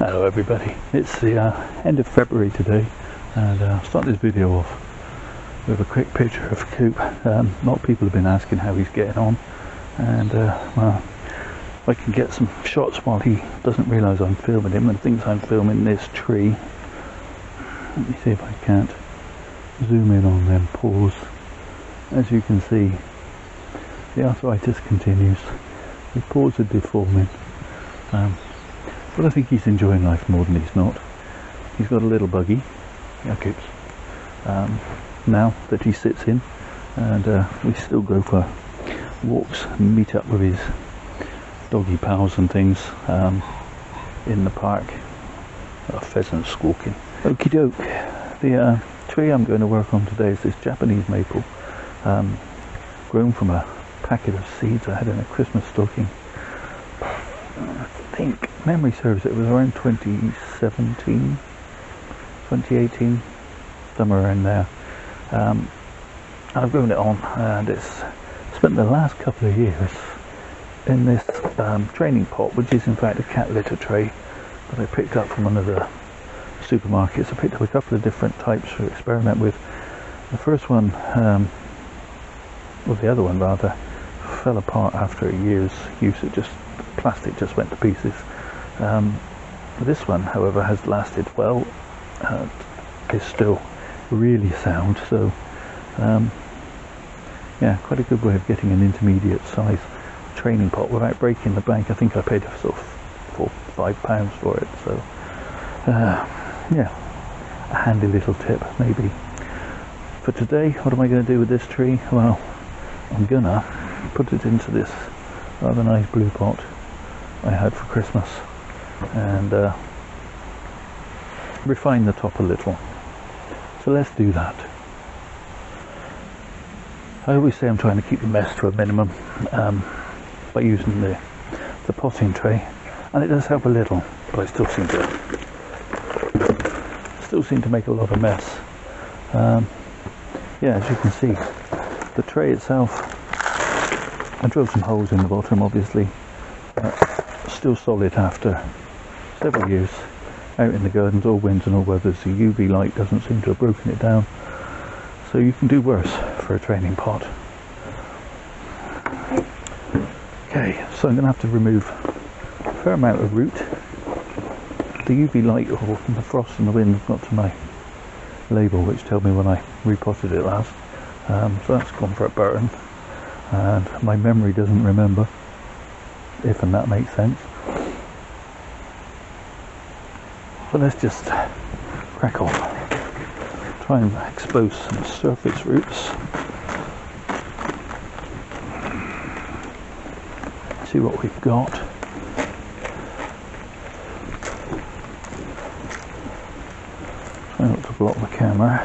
Hello everybody, it's the end of February today, and I'll start this video off with a quick picture of Coop. A lot of people have been asking how he's getting on, and well, if I can get some shots while he doesn't realise I'm filming him and thinks I'm filming this tree. Let me see if I can't zoom in on them paws. As you can see, the arthritis continues, his paws are deforming. But I think he's enjoying life more than he's not. He's got a little buggy, Coops, now that he sits in, and we still go for walks and meet up with his doggy pals and things in the park. A pheasant squawking. Okie doke, the tree I'm going to work on today is this Japanese maple, grown from a packet of seeds I had in a Christmas stocking. I think, memory serves, it was around 2017, 2018, somewhere in there. I've grown it on, and it's spent the last couple of years in this training pot, which is in fact a cat litter tray that I picked up from one of the supermarkets. I picked up a couple of different types to experiment with. The first one, well, the other one rather, fell apart after a year's use. Plastic just went to pieces. This one, however, has lasted well, is still really sound, so yeah, quite a good way of getting an intermediate size training pot without breaking the bank. I think I paid sort of £4-5 for it, so yeah, a handy little tip maybe. For today, what am I going to do with this tree? Well, I'm gonna put it into this rather nice blue pot I had for Christmas, and refine the top a little. So let's do that. I always say I'm trying to keep the mess to a minimum by using the potting tray, and it does help a little, but I still seem to make a lot of mess. Yeah, as you can see, the tray itself, I drilled some holes in the bottom, obviously. Still solid after several years out in the gardens, all winds and all weathers. The UV light doesn't seem to have broken it down, so you can do worse for a training pot. Okay, so I'm going to have to remove a fair amount of root. The UV light or the frost and the wind got to my label, which told me when I repotted it last, so that's gone for a burn, and my memory doesn't remember, if and that makes sense. But let's just crack on. Try and expose some surface roots. See what we've got. Try not to block the camera.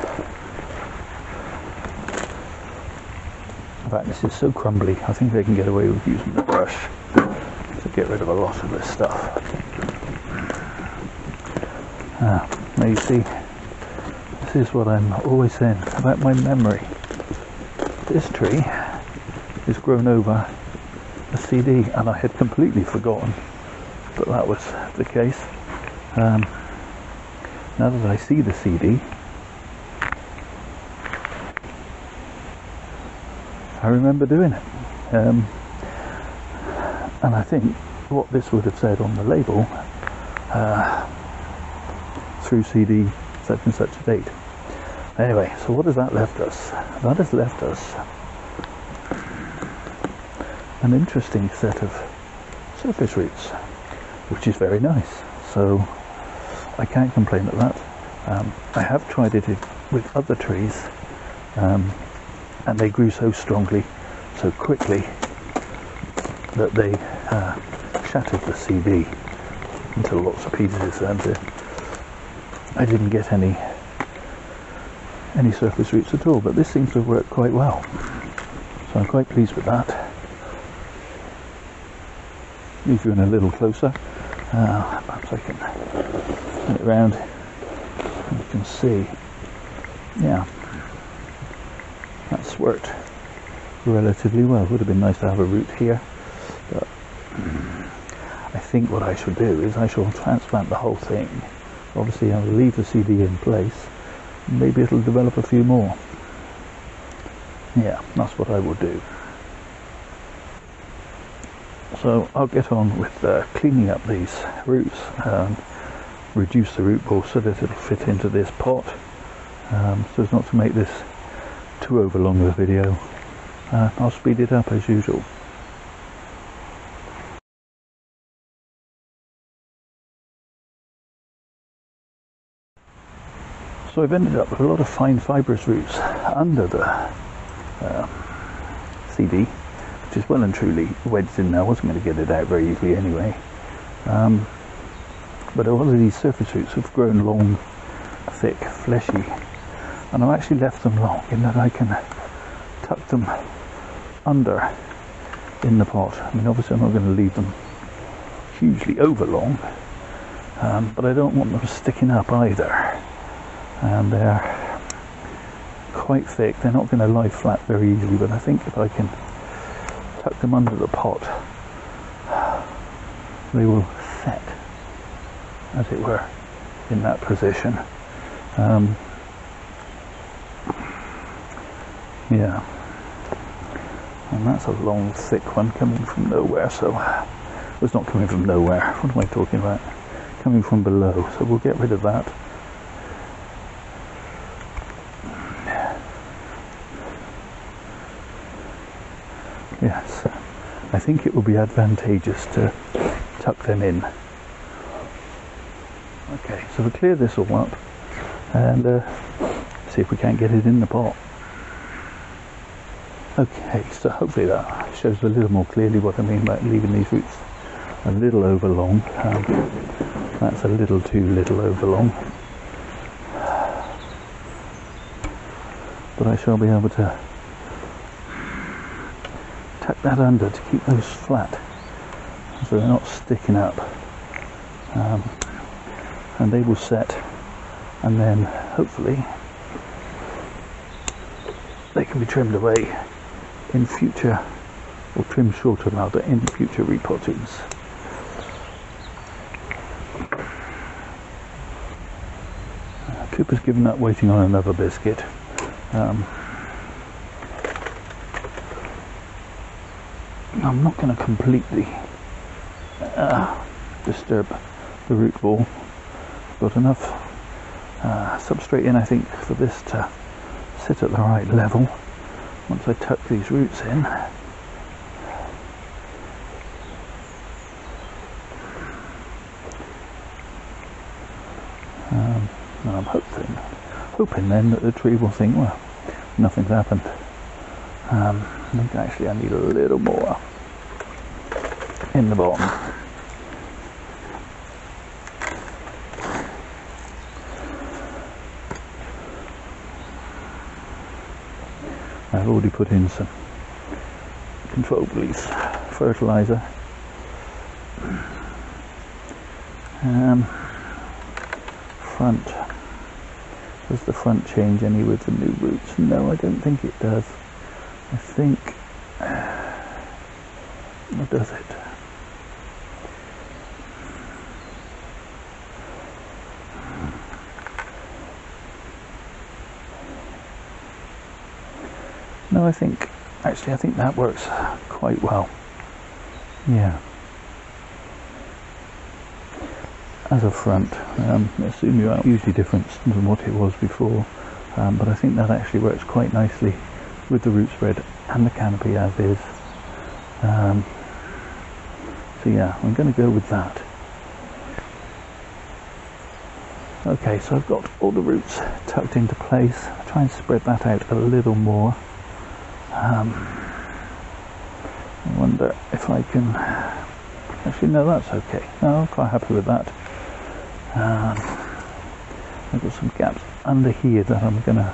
In fact, this is so crumbly, I think they can get away with using the brush to get rid of a lot of this stuff. Now you see, this is what I'm always saying about my memory. This tree is grown over a CD, and I had completely forgotten that that was the case. Now that I see the CD, I remember doing it. And I think what this would have said on the label, through CD such and such a date. Anyway, so what has that left us? That has left us an interesting set of surface roots, which is very nice, so I can't complain at that. I have tried it with other trees, and they grew so strongly, so quickly, that they shattered the CD into lots of pieces, and I didn't get any surface roots at all. But this seems to have worked quite well, so I'm quite pleased with that. Move you in a little closer. Perhaps I can turn it around. You can see, yeah, that's worked relatively well. Would have been nice to have a root here, but I think what I should do is I shall transplant the whole thing. Obviously I'll leave the CD in place. Maybe it'll develop a few more. Yeah, that's what I will do. So I'll get on with cleaning up these roots, reduce the root ball so that it'll fit into this pot, so as not to make this too overlong of a video. I'll speed it up as usual. So I've ended up with a lot of fine fibrous roots under the CD, which is well and truly wedged in there. I wasn't going to get it out very easily anyway. But a lot of these surface roots have grown long, thick, fleshy, and I've actually left them long in that I can tuck them under in the pot. I mean, obviously I'm not going to leave them hugely over long, but I don't want them sticking up either. And they're quite thick. They're not going to lie flat very easily, but I think if I can tuck them under the pot, they will set, as it were, in that position. Yeah, and that's a long thick one coming from nowhere, so it's not coming from nowhere, what am I talking about, coming from below, so we'll get rid of that. Yes, I think it will be advantageous to tuck them in. Okay, so we'll clear this all up and see if we can't get it in the pot. Okay, so hopefully that shows a little more clearly what I mean by leaving these roots a little over long. That's a little too little over long. But I shall be able to tuck that under to keep those flat so they're not sticking up, and they will set, and then hopefully they can be trimmed away in future, or trimmed shorter rather, in future repottings. Cooper's given up waiting on another biscuit. I'm not going to completely disturb the root ball. I've got enough substrate in, I think, for this to sit at the right level once I tuck these roots in. And I'm hoping then that the tree will think, well, nothing's happened. I think actually I need a little more in the bottom. I've already put in some controlled release fertilizer. Front. Does the front change any with the new roots? No, I don't think it does. I think, or does it? No, I think that works quite well. Yeah. As a front, it's hugely different than what it was before, but I think that actually works quite nicely with the root spread and the canopy as is. So yeah, I'm going to go with that. Okay, so I've got all the roots tucked into place. I'll try and spread that out a little more. I wonder if I can... Actually, no, that's okay. No, I'm quite happy with that. I've got some gaps under here that I'm going to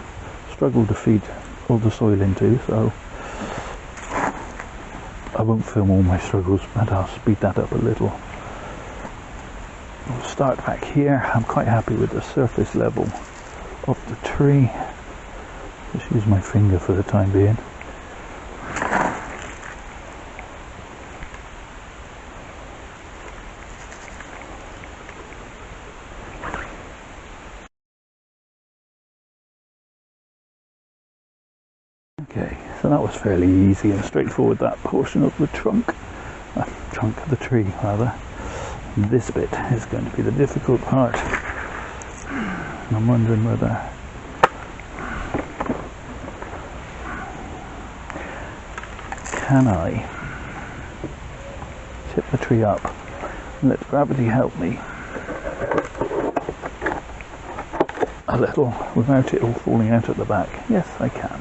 struggle to feed all the soil into, so I won't film all my struggles, but I'll speed that up a little. We'll start back here. I'm quite happy with the surface level of the tree. Just use my finger for the time being. So that was fairly easy and straightforward, that portion of the trunk of the tree rather. This bit is going to be the difficult part. I'm wondering whether can I tip the tree up and let gravity help me a little without it all falling out at the back. Yes, I can.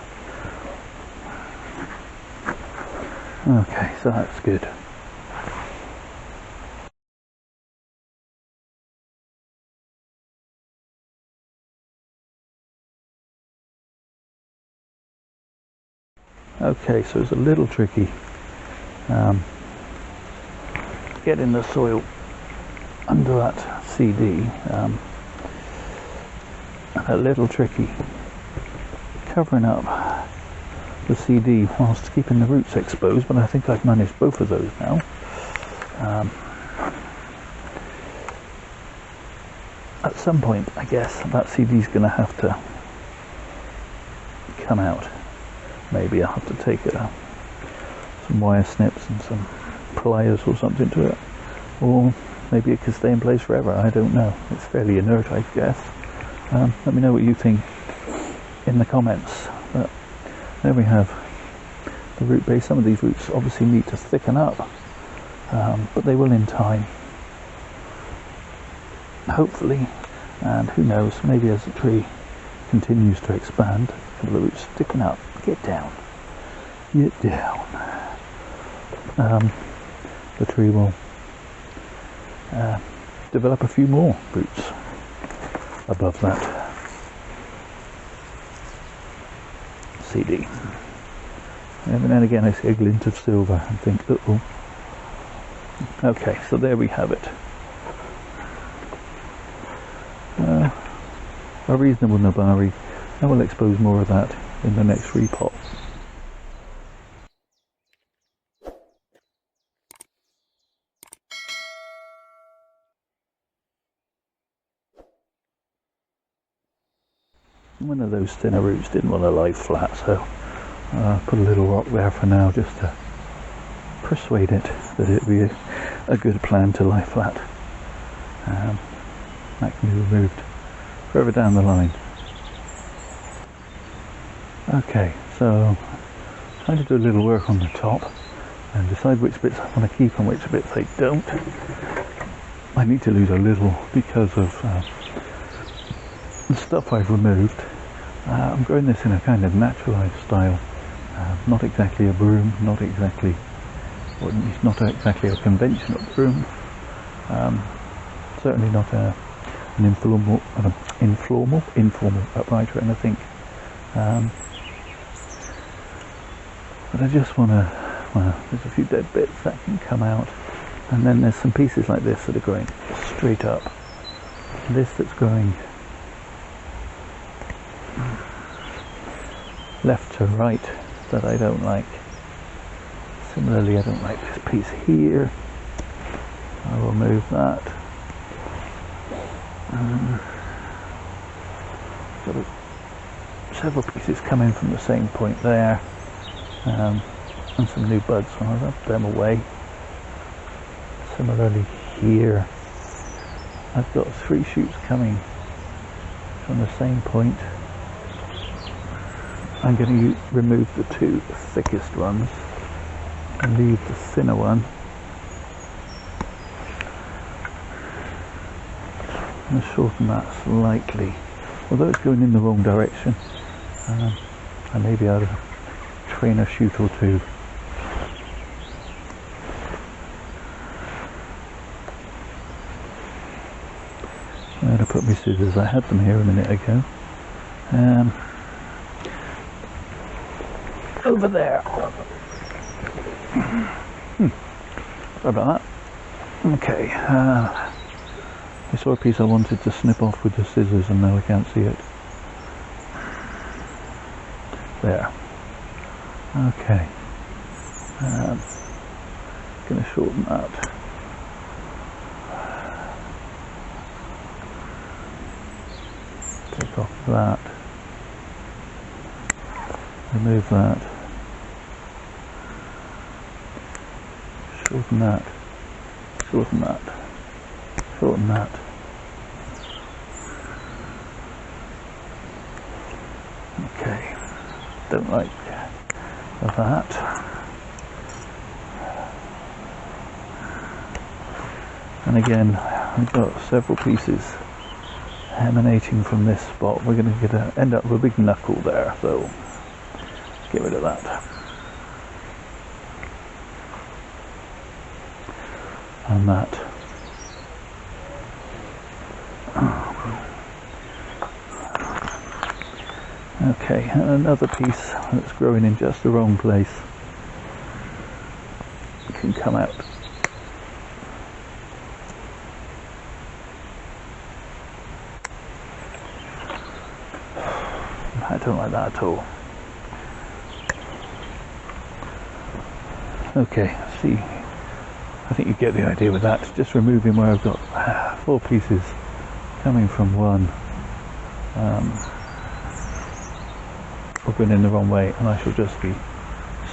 Okay, so that's good. Okay, so it's a little tricky getting the soil under that CD, and a little tricky covering up the CD whilst keeping the roots exposed, but I think I've managed both of those now. At some point, I guess, that CD is going to have to come out. Maybe I'll have to take some wire snips and some pliers or something to it, or maybe it could stay in place forever. I don't know. It's fairly inert, I guess. Let me know what you think in the comments. But there we have the root base. Some of these roots obviously need to thicken up, but they will in time, hopefully. And who knows, maybe as the tree continues to expand, a couple of roots sticking up. Get down. The tree will develop a few more roots above that CD. And every now and again I see a glint of silver and think, uh-oh. Okay, so there we have it. A reasonable nabari. I will expose more of that in the next repot. One of those thinner roots didn't want to lie flat, so put a little rock there for now just to persuade it that it would be a good plan to lie flat. That can be removed further down the line. Okay, so trying to do a little work on the top and decide which bits I want to keep and which bits I don't. I need to lose a little because of the stuff I've removed. I'm growing this in a kind of naturalised style, not exactly a broom, not exactly a conventional broom, certainly not an informal upright or anything. But I just want to, well, there's a few dead bits that can come out, and then there's some pieces like this that are going straight up. This that's going left to right that I don't like. Similarly, I don't like this piece here. I will move that. Got several pieces coming from the same point there, and some new buds, so I'll rub them away. Similarly here, I've got 3 shoots coming from the same point. I'm going to remove the 2 thickest ones and leave the thinner one. I'm going to shorten that slightly, although it's going in the wrong direction. I maybe ought to train a shoot or 2. I'm going to put my scissors, I had them here a minute ago. Over there. Sorry about that. Okay, I saw a piece I wanted to snip off with the scissors and now I can't see it. There. Okay. Going to shorten that. Take off that. Remove that. shorten that, shorten that, shorten that. Okay, don't like that. And again, I've got several pieces emanating from this spot. We're going to end up with a big knuckle there, so get rid of that. And that. Okay, and another piece that's growing in just the wrong place can come out. I don't like that at all. Okay, see, I think you get the idea with that. Just removing where I've got 4 pieces coming from one, going in the wrong way, and I shall just be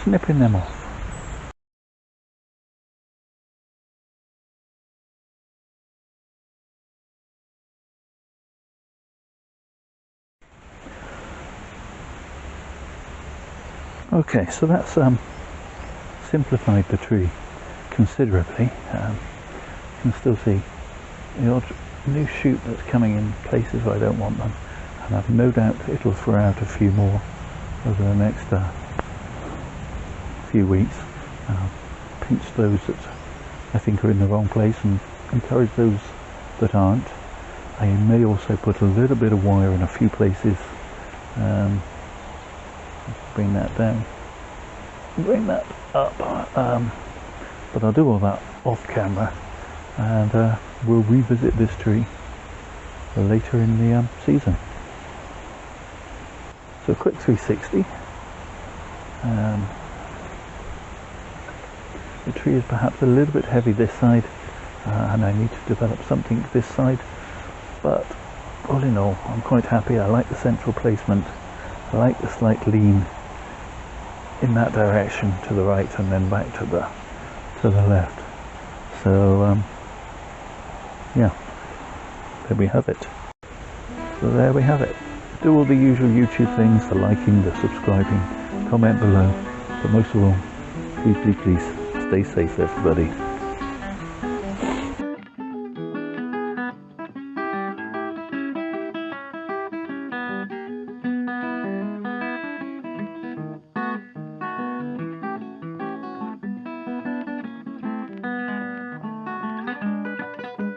snipping them off. Okay, so that's simplified the tree considerably. You can still see the odd new shoot that's coming in places where I don't want them, and I've no doubt it'll throw out a few more over the next few weeks. Pinch those that I think are in the wrong place and encourage those that aren't. I may also put a little bit of wire in a few places. Bring that down, bring that up, but I'll do all that off camera, and we'll revisit this tree later in the season. So a quick 360. The tree is perhaps a little bit heavy this side, and I need to develop something this side, but all in all I'm quite happy. I like the central placement, I like the slight lean in that direction to the right and then back to the left. So yeah, there we have it. So there we have it. Do all the usual YouTube things, the liking, the subscribing, comment below, but most of all, please stay safe, everybody.